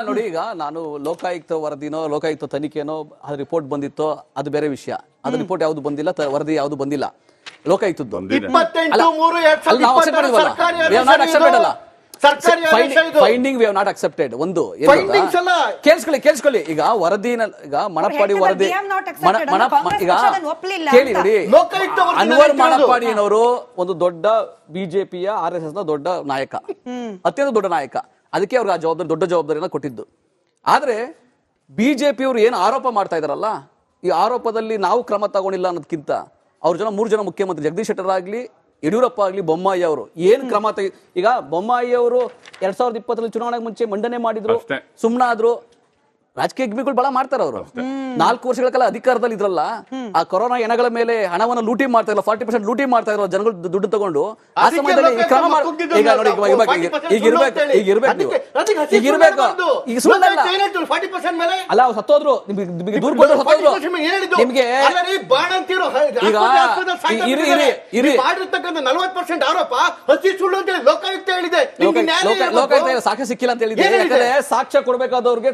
ನೋಡಿ, ಈಗ ನಾನು ಲೋಕಾಯುಕ್ತ ವರದಿನೋ ಲೋಕಾಯುಕ್ತ ತನಿಖೆನೋ ಅದು ರಿಪೋರ್ಟ್ ಬಂದಿತ್ತೋ ಅದು ಬೇರೆ ವಿಷಯ. ಅದು ರಿಪೋರ್ಟ್ ಯಾವ್ದು ಬಂದಿಲ್ಲ, ವರದಿ ಯಾವ್ದು ಬಂದಿಲ್ಲ ಲೋಕಾಯುಕ್ತದ್ದು. Finding we have not accepted. ಒಂದು ಕೇಳಿಸ್ಕೊಳ್ಳಿ, ಈಗ ವರದಿನ ಈಗ ಮಣಪ್ಪಾಡಿ ವರದಿ ಈಗ ಕೇಳಿ ನೋಡಿ, ಅನ್ವರ್ ಮಣಪ್ಪಾಡಿಯವರು ಒಂದು ದೊಡ್ಡ ಬಿಜೆಪಿಯ RSS ನ ದೊಡ್ಡ ನಾಯಕ, ಅತ್ಯಂತ ದೊಡ್ಡ ನಾಯಕ. ಅದಕ್ಕೆ ಅವ್ರಿಗೆ ಆ ಜವಾಬ್ದಾರಿ, ದೊಡ್ಡ ಜವಾಬ್ದಾರಿನ ಕೊಟ್ಟಿದ್ದು. ಆದ್ರೆ ಬಿಜೆಪಿಯವರು ಏನು ಆರೋಪ ಮಾಡ್ತಾ ಇದಾರಲ್ಲ, ಈ ಆರೋಪದಲ್ಲಿ ನಾವು ಕ್ರಮ ತಗೊಂಡಿಲ್ಲ ಅನ್ನೋದಕ್ಕಿಂತ ಅವ್ರ ಜನ 3 ಜನ ಮುಖ್ಯಮಂತ್ರಿ ಜಗದೀಶ್ ಶೆಟ್ಟರ್ ಆಗ್ಲಿ, ಯಡಿಯೂರಪ್ಪ ಆಗ್ಲಿ, ಬೊಮ್ಮಾಯಿ ಅವರು ಏನ್ ಕ್ರಮ ಈಗ ಬೊಮ್ಮಾಯಿ ಅವರು 2020 ಚುನಾವಣೆಗೆ ಮುಂಚೆ ಮಂಡನೆ ಮಾಡಿದ್ರು, ಸುಮ್ಮನಾದ್ರು. ರಾಜಕೀಯ ಗಿಮಿಗಳು ಬಹಳ ಮಾಡ್ತಾರ ಅವರು. 4 ವರ್ಷಗಳ ಕಾಲ ಅಧಿಕಾರದಲ್ಲಿ ಇದ್ರಲ್ಲ, ಆ ಕೊರೋನಾ ಎಣಗಳ ಮೇಲೆ ಹಣವನ್ನು ಲೂಟಿ ಮಾಡ್ತಾ ಇದ್ರು, 40% ಲೂಟಿ ಮಾಡ್ತಾ ಇದ್ರು ಜನಗಳು ದುಡ್ಡು ತಗೊಂಡು. ಆ ಸಮಯದಲ್ಲಿ ಈಗ ಕ್ರಮ ಈಗ ನೋಡಿ, ಈಗ ಇರ್ಬೇಕು ಈಗ ಸುಳ್ಳಲ್ಲ ಅಲ್ಲ, ಅವ್ರು ಸತ್ತೋದ್ರು, ನಿಮ್ಗೆ ದೂರ ಕೊಟ್ಟರು ಸತ್ತೋದ್ರು. ನಿಮ್ಗೆ ಈಗ ಲೋಕಾಯುಕ್ತ ಸಾಕ್ಷ್ಯ ಸಿಕ್ಕಿಲ್ಲ ಅಂತ ಹೇಳಿದ್ರೆ, ಯಾಕಂದ್ರೆ ಸಾಕ್ಷ್ಯ ಕೊಡ್ಬೇಕಾದವ್ರಿಗೆ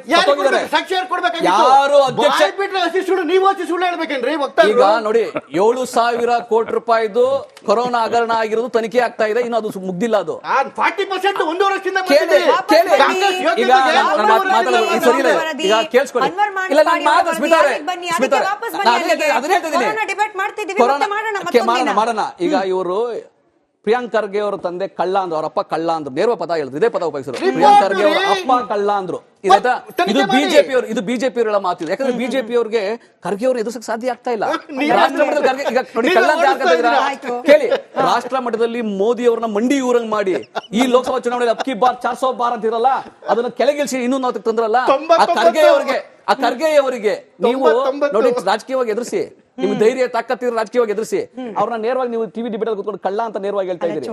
ಯಾರು ಅಧ್ಯಕ್ಷ ಈಗ ನೋಡಿ 7,000 ಕೋಟಿ ರೂಪಾಯಿದು ಕೊರೋನಾ ಹಗರಣ ಆಗಿರೋದು ತನಿಖೆ ಆಗ್ತಾ ಇದೆ, ಇನ್ನು ಅದು ಮುಗ್ದಿಲ್ಲ. ಅದು 40% ಈಗ ಕೇಳಿಸ್ಕೊಳ್ಳಿ, ಇಲ್ಲ ನಾನು ಮಾಡೋಣ. ಈಗ ಇವರು ಪ್ರಿಯಾಂಕ್ ಖರ್ಗೆ ಅವರ ತಂದೆ ಕಳ್ಳ ಅಂದ್ರು, ಅವರ ಅಪ್ಪ ಕಳ್ಳ ಅಂದ್ರು, ನೇರ ಪದ ಹೇಳಿದ್ರು, ಇದೇ ಪದ ಉಪಯೋಗಿಸಿದ್ರು. ಪ್ರಿಯಾಂಕ್ ಖರ್ಗೆ ಅವರ ಅಪ್ಪ ಕಳ್ಳ ಅಂದ್ರು. ಇದು ಬಿಜೆಪಿಯವರು, ಇದು ಬಿಜೆಪಿಯವರ ಮಾತಿದೆ. ಯಾಕಂದ್ರೆ ಬಿಜೆಪಿಯವರಿಗೆ ಖರ್ಗೆ ಅವರು ಎದುರಿಸಕ್ಕೆ ಸಾಧ್ಯ ಆಗ್ತಾ ಇಲ್ಲ. ರಾಷ್ಟ್ರ ಮಟ್ಟದಲ್ಲಿ ಈಗ ನೋಡಿ, ಕಳ್ಳ ಅಂತ ಯಾರು ಕೇಳಿ, ರಾಷ್ಟ್ರ ಮಟ್ಟದಲ್ಲಿ ಮೋದಿ ಅವರನ್ನ ಮಂಡಿ ಊರಂಗ್ ಮಾಡಿ ಈ ಲೋಕಸಭಾ ಚುನಾವಣೆಯಲ್ಲಿ ಅಬ್ಕಿ ಬಾರ್ 400 ಬಾರ್ ಅಂತ ಇರಲ್ಲ, ಅದನ್ನ ಕೆಳಗಿಳಿಸಿ ಇನ್ನೂ ನಾವು ತಂದ್ರಲ್ಲ. ಆ ಖರ್ಗೆ ಅವರಿಗೆ ನೀವು ನೋಡಿ ರಾಜಕೀಯವಾಗಿ ಎದುರಿಸಿ, ನಿಮ್ಗೆ ಧೈರ್ಯ ತಾಕತ್ತಿರೋ ರಾಜಕೀಯವಾಗಿ ಎದುರಿಸಿ ಅವ್ರನ್ನ ನೇರವಾಗಿ ನೀವು ಟಿವಿ ಡಿಬೇಟ್ ಕೂತ್ಕೊಂಡು ಕಳ್ಳ ಅಂತ ನೇರವಾಗಿ ಹೇಳ್ತಾ ಇದ್ದೀರಿ.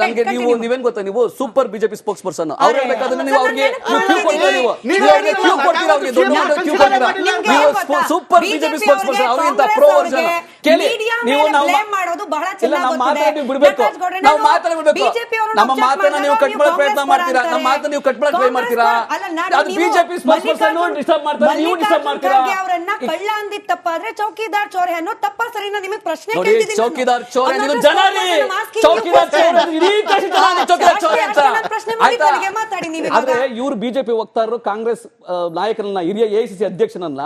ನನ್ಗೆ ನೀವೇನ್ ಗೊತ್ತಾ, ನೀವು ಸೂಪರ್ ಬಿಜೆಪಿ ಸ್ಪೋಕ್ಸ್ ಪರ್ಸನ್. ಅವ್ರು ಹೇಳ್ಬೇಕಾದ್ರೆ ನೀವು ಅವ್ರಿಗೆ ಸೂಪರ್ ಬಿಜೆಪಿ ಸ್ಪೋಕ್ಸ್ ಪರ್ಸನ್, ಅವ್ರಿಗಿಂತ ಪ್ರೋ ವರ್ಷನ್. ಕೇಳಿ, ನೀವು ನಾವು ಬಿಡ್ಬೇಕು, ನಾವು ಮಾತಾಡ್ಬಿಡ್ಬೇಕು. ನಮ್ಮ ಮಾತನ್ನ ನೀವು ಕಟ್ ಮಾಡೋ ಪ್ರಯತ್ನ ಮಾಡ್ತೀರಾ, ನಮ್ಮ ಮಾತನ್ನ ನೀವು ಕಟ್ ಮಾಡೋ ಟ್ರೈ ಮಾಡ್ತೀರಾ. ಅದು ಬಿಜೆಪಿ ಸ್ಪೋಕ್ಸ್ ಪರ್ಸನ್ ಡಿಸ್ಟರ್ಬ್ ಮಾಡ್ತಾರೆ, ನೀವು ಡಿಸ್ಟರ್ಬ್ ಮಾಡ್ತೀರಾ. ಅವರನ್ನ ಕಳ್ಳ ಅಂದಿದ್ದ ತಪ್ಪಾದ್ರೆ ಚೌಕಿದಾರ್ ಚೋರೆ ಅನ್ನೋ ತಪ್ಪ ಸರಿನಾ? ನಿಮಗೆ ಪ್ರಶ್ನೆ ನೋಡಿ, ಚೌಕಿದಾರ್ ಚೋರೆ ಅನ್ನೋದು ಜನರೇ, ಚೌಕಿದಾರ್ ಚೋರೆ ಇಡೀ ಚೌಕಿದಾರ್ ಚೋರೆ ಅಂತ ಆಯ್ತಾ. ಆದ್ರೆ ಇವ್ರು ಬಿಜೆಪಿ ವಕ್ತಾರರು ಕಾಂಗ್ರೆಸ್ ನಾಯಕರನ್ನ, ಹಿರಿಯ AICC ಅಧ್ಯಕ್ಷನನ್ನ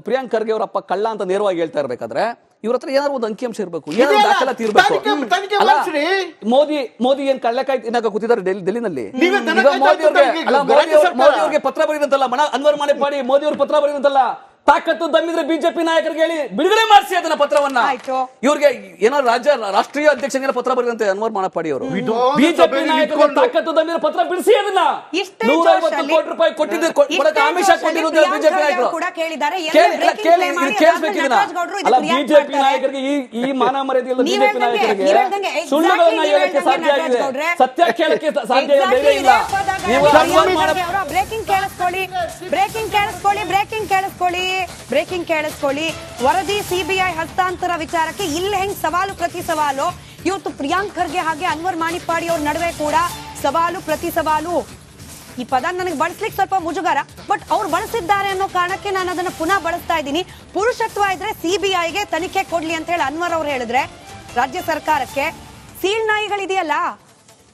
ಪ್ರಿಯಾಂಕ್ ಖರ್ಗೆ ಅವರ ಅಪ್ಪ ಕಳ್ಳ ಅಂತ ನೇರವಾಗಿ ಹೇಳ್ತಾ ಇರ್ಬೇಕಾದ್ರೆ ಇವ್ರ ಹತ್ರ ಏನಾದ್ರು ಒಂದು ಅಂಕಿಅಂಶ ಇರಬೇಕು, ಏನಾದ್ರು ದಾಖಲಾತಿ ಇರಬೇಕು. ಮೋದಿ ಏನ್ ಕಳ್ಳಕಾಯಿ ತಿನ್ನಕ ಕೂತಿದ್ದಾರೆ ಡೆಲ್ಲಿನಲ್ಲಿ. ಮೋದಿ ಅವ್ರಿಗೆ ಪತ್ರ ಬರೀದಂತಲ್ಲ, ಅನ್ವರ್ ಮಣಪ್ಪಾಡಿ ಮೋದಿ ಅವ್ರ ಪತ್ರ ಬರೀದಂತಲ್ಲ. ತಾಕತ್ತು ದಮ್ಮಿದ್ರೆ ಬಿಜೆಪಿ ನಾಯಕರಿಗೆ ಹೇಳಿ ಬಿಡುಗಡೆ ಮಾಡಿಸಿ ಅದನ್ನ ಪತ್ರವನ್ನ. ಇವ್ರಿಗೆ ಏನೋ ರಾಷ್ಟ್ರೀಯ ಅಧ್ಯಕ್ಷನಿಗೆ ಪತ್ರ ಬರೆದಂತೆ ಅನ್ವರ್ ಮಣಪ್ಪಾಡಿ ಅವರು. ಬಿಜೆಪಿ ನಾಯಕರಿಗೆ ತಾಕತ್ತು ದಮ್ಮಿದ್ರೆ ಪತ್ರ ಬಿಡಿಸಿ ಅದನ್ನ. 150 ಕೋಟಿ ರೂಪಾಯಿ ಕೊಟ್ಟಿದ್ದು ಆಮಿಷ ಕೊಟ್ಟಿರುವುದು ಬಿಜೆಪಿ ನಾಯಕರು. ಕೇಳಿಸ್ಬೇಕಿದನ್ನ ಅಲ್ಲ, ಬಿಜೆಪಿ ನಾಯಕರಿಗೆ ಈ ಮಾನ ಮರ್ಯಾದೆ ಬಿಜೆಪಿ ನಾಯಕರಿಗೆ ಸುಳ್ಳುಗಳನ್ನ ಹೇಳಕ್ಕೆ ಸಾಧ್ಯ ಆಗಿದೆ, ಸತ್ಯ ಕೇಳಕ್ಕೆ ಸಾಧ್ಯ ಇಲ್ಲ. ಬ್ರೇಕಿಂಗ್ ಕೇಳಿಸ್ಕೊಳ್ಳಿ. ವರದಿ CBI ಹಸ್ತಾಂತರ ವಿಚಾರಕ್ಕೆ ಇಲ್ಲಿ ಹೆಂಗ್ ಸವಾಲು ಪ್ರತಿ ಸವಾಲು, ಇವತ್ತು ಪ್ರಿಯಾಂಕ್ ಖರ್ಗೆ ಹಾಗೆ ಅನ್ವರ್ ಮಣಪ್ಪಾಡಿ ಅವ್ರ ನಡುವೆ ಕೂಡ ಸವಾಲು ಪ್ರತಿ ಸವಾಲು. ಈ ಪದ ನನಗೆ ಬಳಸ್ಲಿಕ್ಕೆ ಸ್ವಲ್ಪ ಮುಜುಗರ, ಬಟ್ ಅವ್ರು ಬಳಸಿದ್ದಾರೆ ಅನ್ನೋ ಕಾರಣಕ್ಕೆ ನಾನು ಅದನ್ನ ಪುನಃ ಬಳಸ್ತಾ ಇದ್ದೀನಿ. ಪುರುಷತ್ವ ಇದ್ರೆ CBIಗೆ ತನಿಖೆ ಕೊಡ್ಲಿ ಅಂತ ಹೇಳಿ ಅನ್ವರ್ ಅವ್ರು ಹೇಳಿದ್ರೆ, ರಾಜ್ಯ ಸರ್ಕಾರಕ್ಕೆ ಸೀಳ್ ನಾಯಿಗಳಿದೆಯಲ್ಲ,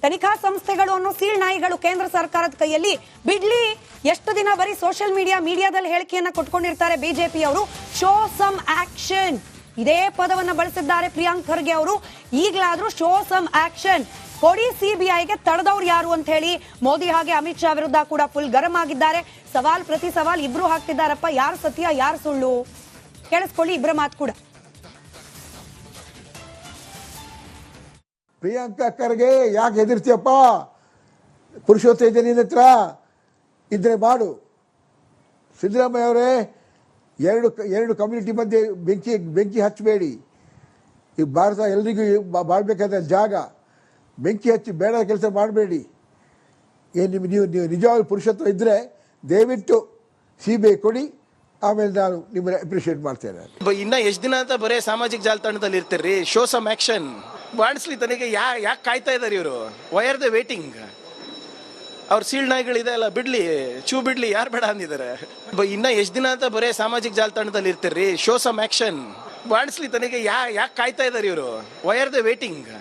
ತನಿಖಾ ಸಂಸ್ಥೆಗಳು ಅನ್ನೋ ಸೀಳ್ ನಾಯಿಗಳು ಕೇಂದ್ರ ಸರ್ಕಾರದ ಕೈಯಲ್ಲಿ ಬಿಡ್ಲಿ. ಎಷ್ಟು ದಿನ ಬರೀ ಸೋಷಿಯಲ್ ಮೀಡಿಯಾದಲ್ಲಿ ಹೇಳಿಕೆಯನ್ನ ಕೊಟ್ಕೊಂಡಿರ್ತಾರೆ ಬಿಜೆಪಿ ಅವರು. ಶೋ ಸಮ್ ಆಕ್ಷನ್, ಇದೇ ಪದವನ್ನ ಬಳಸಿದ್ದಾರೆ ಪ್ರಿಯಾಂಕ್ ಖರ್ಗೆ ಅವರು. ಈಗಲಾದ್ರೂ ಶೋ ಸಮ್ ಆಕ್ಷನ್ ಕೊಡಿ CBIಗೆ, ತಡೆದವ್ರು ಯಾರು ಅಂತ ಹೇಳಿ ಮೋದಿ ಹಾಗೆ ಅಮಿತ್ ಶಾ ವಿರುದ್ಧ ಕೂಡ ಫುಲ್ ಗರಂ ಆಗಿದ್ದಾರೆ. ಸವಾಲ್ ಪ್ರತಿ ಸವಾಲ್ ಇಬ್ರು ಹಾಕ್ತಿದ್ದಾರಪ್ಪ, ಯಾರು ಸತ್ಯ ಯಾರು ಸುಳ್ಳು ಕೇಳಿಸ್ಕೊಳ್ಳಿ ಇಬ್ರ ಮಾತು ಕೂಡ. ಪ್ರಿಯಾಂಕಾ ಖರ್ಗೆ ಯಾಕೆ ಹೆದರ್ತೀಯಪ್ಪ? ಪುರುಷೋತ್ತಮ ಇದೆ ನಿನ್ನ ಹತ್ರ ಇದ್ರೆ ಮಾಡು. ಸಿದ್ದರಾಮಯ್ಯ ಅವರೇ, ಎರಡು ಕಮ್ಯುನಿಟಿ ಮಧ್ಯೆ ಬೆಂಕಿ ಹಚ್ಚಬೇಡಿ. ಈ ಭಾರತ ಎಲ್ರಿಗೂ ಬಾಳ್ಬೇಕಾದ ಜಾಗ, ಬೆಂಕಿ ಹಚ್ಚಿ ಬೇಡ ಕೆಲಸ ಮಾಡಬೇಡಿ. ಏನು ನೀವು ನಿಜವಾಗ್ಲೂ ಪುರುಷತ್ವ ಇದ್ದರೆ ದಯವಿಟ್ಟು CBI ಕೊಡಿ, ಆಮೇಲೆ ನಾನು ನಿಮ್ಮನ್ನ ಅಪ್ರಿಷಿಯೇಟ್ ಮಾಡ್ತೇನೆ. ಇನ್ನ ಎಷ್ಟು ದಿನ ಅಂತ ಬರೇ ಸಾಮಾಜಿಕ ಜಾಲತಾಣದಲ್ಲಿ ಇರ್ತೀರಿ? Show some action. ಬಾಣಿಸ್ಲಿ ತನಗೆ ಯಾಕೆ ಕಾಯ್ತಾ ಇದಾರೆ ಇವರು? Why are the waiting? ಅವ್ರ ಸೀಳ್ ನಾಯಿಗಳಿದೆ ಅಲ್ಲ, ಬಿಡ್ಲಿ, ಬಿಡ್ಲಿ, ಯಾರು ಬೇಡ ಅಂದಿದ್ದಾರೆ? ಇನ್ನ ಎಷ್ಟು ದಿನ ಅಂತ ಬರೇ ಸಾಮಾಜಿಕ ಜಾಲತಾಣದಲ್ಲಿ ಇರ್ತೀರಿ? Show some action. ಬಾಣಿಸ್ಲಿ ತನಗೆ ಯಾಕೆ ಕಾಯ್ತಾ ಇದಾರೆ ಇವರು? Why are the waiting?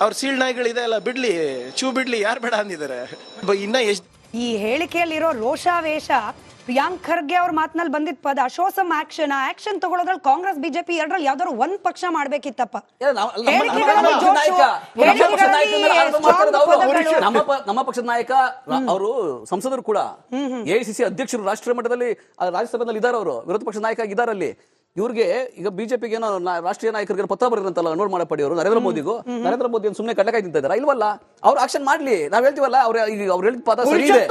ಅವ್ರ ಸೀಳ್ ನಾಯಿಗಳಿದೆ ಅಲ್ಲ, ಬಿಡ್ಲಿ, ಬಿಡ್ಲಿ, ಯಾರು ಬೇಡ ಅಂದಿದ್ದಾರೆ? ಇನ್ನ ಎಷ್ಟು ಈ ಹೇಳಿಕೆಯಲ್ಲಿರೋ ರೋಷಾವೇಶ ಪ್ರಿಯಾಂಕ್ ಖರ್ಗೆ ಅವ್ರ ಮಾತಿನಲ್ಲಿ ಬಂದಿದ್ದ ಪದ ಶೋ ಸಮ್ ಆಕ್ಷನ್. ಆಕ್ಷನ್ ತಗೊಳ್ಳೋದ್ರಲ್ಲಿ ಕಾಂಗ್ರೆಸ್ ಬಿಜೆಪಿ ಎರಡರಲ್ಲಿ ಯಾವ್ದಾದ್ರು ಒಂದ್ ಪಕ್ಷ ಮಾಡ್ಬೇಕಿತ್ತಪ್ಪ. ನಮ್ಮ ಪಕ್ಷದ ನಾಯಕ ಅವರು ಸಂಸದರು ಕೂಡ, ಎಐಸಿಸಿ ಅಧ್ಯಕ್ಷರು ರಾಷ್ಟ್ರೀಯ ಮಟ್ಟದಲ್ಲಿ ರಾಜ್ಯಸಭೆಯಲ್ಲಿ ಇದ್ದಾರೆ. ಅವರು ವಿರೋಧ ಪಕ್ಷದ ನಾಯಕ ಆಗಿದ್ದಾರೆ ಅಲ್ಲಿ. ಇವ್ರಿಗೆ ಈಗ ಬಿಜೆಪಿಗೆ ಏನೋ ರಾಷ್ಟ್ರೀಯ ನಾಯಕರಿಗೆ ಪತ್ರ ಬರೀರಂತಲ್ಲ ಅನ್ವರ್ ಮಾಡಪಡಿ ಅವರು ನರೇಂದ್ರ ಮೋದಿಗೂ. ನರೇಂದ್ರ ಮೋದಿ ಸುಮ್ಮನೆ ಕಡ್ಲೆಕಾಯಿ ತಿಂತಿದ್ದಾರೆ ಇಲ್ವಲ್ಲ? ಅವ್ರು ಆಕ್ಷನ್ ಮಾಡ್ಲಿ, ನಾವ್ ಹೇಳ್ತೀವಲ್ಲ. ಅವ್ರು ಹೇಳಿದ ಪದ ಸರಿ ಇದೆ.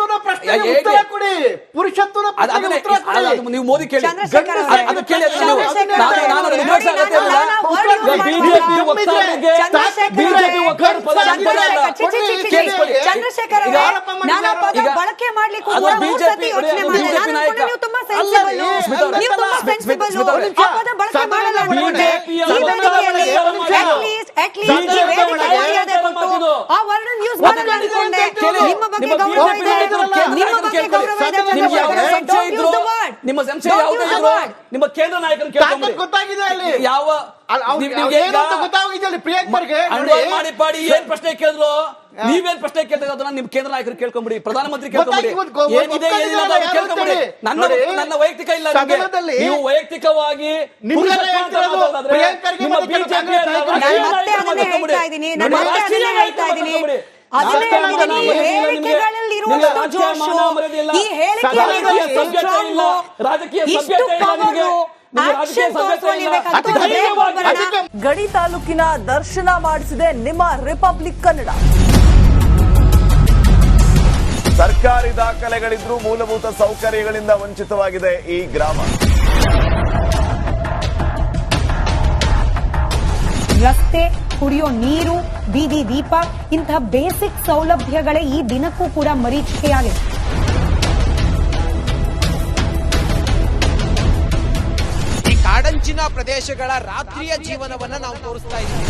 ನೀವು ಮೋದಿ ಕೇಳಿ, ಅದು ಕೇಳಿ. ಚಂದ್ರಶೇಖರ್ ಬಳಕೆ ಮಾಡ್ಲಿಕ್ಕೆ ನಿಮ್ಮ ಸಂಶಯ ಯಾವುದೇ ಇದ್ರು ನಿಮ್ಮ ಕೇಂದ್ರ ನಾಯಕರು ಕೇಳ್ಕೊಂಡ್ಬಿಡಿ. ಯಾವ ಮಾಡಿ ಏನ್ ಪ್ರಶ್ನೆ ಕೇಳಿದ್ರು, ನೀವೇನ್ ಪ್ರಶ್ನೆ ಕೇಳ್ತಾ ಅದನ್ನ ನಿಮ್ ಕೇಂದ್ರ ನಾಯಕರು ಕೇಳ್ಕೊಂಬಿಡಿ, ಪ್ರಧಾನಮಂತ್ರಿ ಕೇಳ್ಕೊಂಬಿಡಿ, ಏನಿದೆ ಏನಿಲ್ಲ ಕೇಳ್ಕೊಂಬಿಡಿ. ನನ್ನ ವೈಯಕ್ತಿಕ ಇಲ್ಲ, ನೀವು ವೈಯಕ್ತಿಕವಾಗಿ ಗಡಿ ತಾಲೂಕಿನ ದರ್ಶನ ಮಾಡಿಸಿದೆ ನಿಮ್ಮ ರಿಪಬ್ಲಿಕ್ ಕನ್ನಡ. ಸರ್ಕಾರಿ ದಾಖಲೆಗಳಿದ್ರೂ ಮೂಲಭೂತ ಸೌಕರ್ಯಗಳಿಂದ ವಂಚಿತವಾಗಿದೆ ಈ ಗ್ರಾಮ. ರಸ್ತೆ, ಕುಡಿಯೋ ನೀರು, ಬೀದಿ ದೀಪ ಇಂತಹ ಬೇಸಿಕ್ ಸೌಲಭ್ಯಗಳೇ ಈ ದಿನಕ್ಕೂ ಕೂಡ ಮರೀಚಿಕೆಯಾಗಿದೆ. ಈ ಕಾಡಂಚಿನ ಪ್ರದೇಶಗಳ ರಾತ್ರಿಯ ಜೀವನವನ್ನ ನಾವು ತೋರಿಸ್ತಾ ಇದ್ದೀವಿ.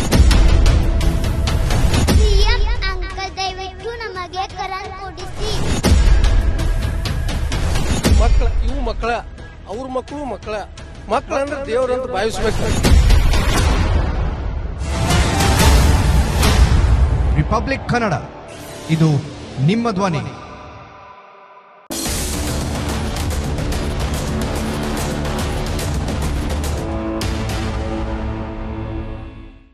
ಸಿಎಂ ಅಂಕಲ್ ದಯವಿಟ್ಟು ನಮಗೆ ಕರೆಂಟ್ ಕೊಡಿಸಿ. ಇವು ಮಕ್ಕಳ, ಅವ್ರ ಮಕ್ಕಳು ಮಕ್ಕಳಂದ್ರೆ ದೇವರಂತ ಭಾವಿಸ್ಬೇಕು. ರಿಪಬ್ಲಿಕ್ ಕನ್ನಡ, ಇದು ನಿಮ್ಮ ಧ್ವನಿ.